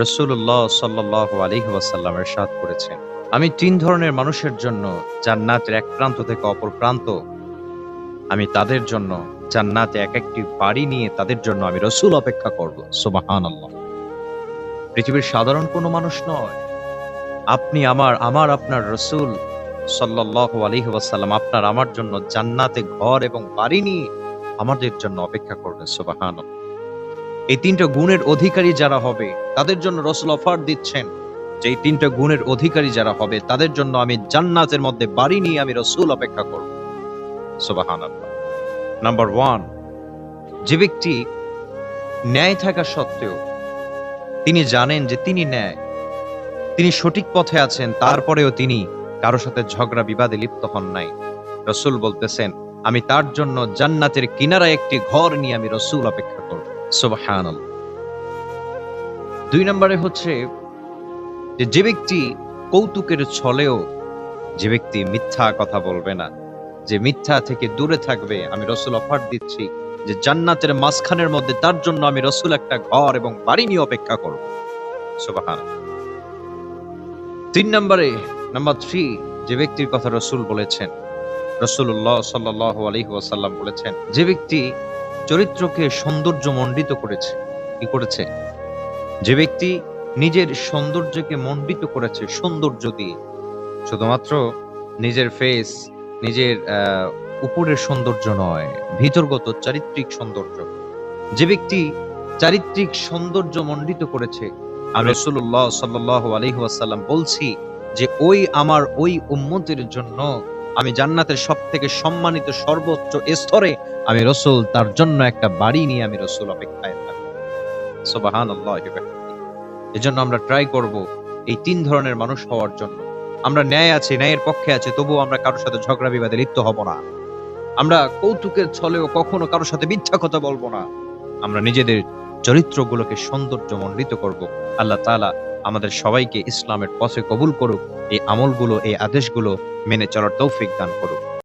রাসূলুল্লাহ সাল্লাল্লাহু আলাইহি ওয়াসাল্লাম ইরশাদ করেছেন, আমি ৩ ধরনের মানুষের জন্য জান্নাতের এক প্রান্ত থেকে অপর প্রান্ত, আমি তাদের জন্য জান্নাতে এক একটি বাড়ি নিয়ে তাদের জন্য আমি রাসূল অপেক্ষা করব। সুবহানাল্লাহ। পৃথিবীর সাধারণ কোনো মানুষ নয়। আপনি আমার আপনার রাসূল সাল্লাল্লাহু আলাইহি ওয়াসাল্লাম আপনার আমার জন্য জান্নাতে ঘর এবং বাড়ি নিয়ে আমাদের জন্য অপেক্ষা করবেন। সুবহানাল্লাহ। এই ৩টা গুণের অধিকারী যারা হবে তাদের জন্য রাসূল অফার দিচ্ছেন যে এই ৩টা গুণের অধিকারী যারা হবে তাদের জন্য আমি জান্নাতের মধ্যে বাড়ি নিয়ে আমি রাসূল অপেক্ষা করব। সুবহানাল্লাহ। নাম্বার 1, যে ব্যক্তি ন্যায় থাকা সত্ত্বেও তিনি জানেন যে তিনি ন্যায়, তিনি সঠিক পথে আছেন, তারপরেও তিনি কারো সাথে ঝগড়া বিবাদে লিপ্ত হন নাই। রাসূল বলতেছেন, আমি তার জন্য জান্নাতের কিনারায় একটি ঘর নিয়ে আমি রাসূল অপেক্ষা করব। সুবহানাল্লাহ। ২ নম্বরে হচ্ছে যে ব্যক্তি কৌতুকের ছলেও যে ব্যক্তি মিথ্যা কথা বলবে না, যে মিথ্যা থেকে দূরে থাকবে, আমি রাসূল অফার দিচ্ছি যে জান্নাতের মাঝখানের মধ্যে তার জন্য আমি রাসূল একটা ঘর এবং বাড়ি নিয়ে অপেক্ষা করব। সুবহানাল্লাহ। ৩ নম্বরে, নাম্বার 3, যে ব্যক্তির কথা রাসূল বলেছেন, রাসূলুল্লাহ সাল্লাল্লাহু আলাইহি ওয়াসাল্লাম বলেছেন, যে ব্যক্তি চরিত্রকে সৌন্দর্যমণ্ডিত করেছে, কি করেছে? যে ব্যক্তি নিজের সৌন্দর্যকে মণ্ডিত করেছে সৌন্দর্য দিয়ে, শুধুমাত্র নিজের ফেস, নিজের উপরের সৌন্দর্য নয়, ভিতরগত চারিত্রিক সৌন্দর্য। যে ব্যক্তি চারিত্রিক সৌন্দর্য মণ্ডিত করেছে, আমি রাসূলুল্লাহ সাল্লাল্লাহু আলাইহি ওয়াসাল্লাম বলছি যে আমার ওই উম্মতের জন্য আমি জান্নাতের সবথেকে সম্মানিত সর্বোচ্চ স্তরে আমি রাসূল তার জন্য একটা বাড়ি নিয়ে আমি রাসূল অপেক্ষায় থাকব। সুবহানাল্লাহি ওয়া বিহামদিহি। এজন্য আমরা ট্রাই করব এই ৩ ধরনের মানুষ হওয়ার জন্য। আমরা ন্যায় আছি, ন্যায়ের পক্ষে আছি, তবুও আমরা কারোর সাথে ঝগড়া বিবাদে লিপ্ত হব না। আমরা কৌতুকের ছলেও কখনো কারোর সাথে মিথ্যা কথা বলবো না। আমরা নিজেদের চরিত্রগুলোকে সৌন্দর্যমণ্ডিত করব। আল্লাহ তাআলা আমাদের সবাইকে ইসলামের পথে কবুল করুক, এই আমলগুলো, এই আদেশগুলো মেনে চলার তৌফিক দান করুক।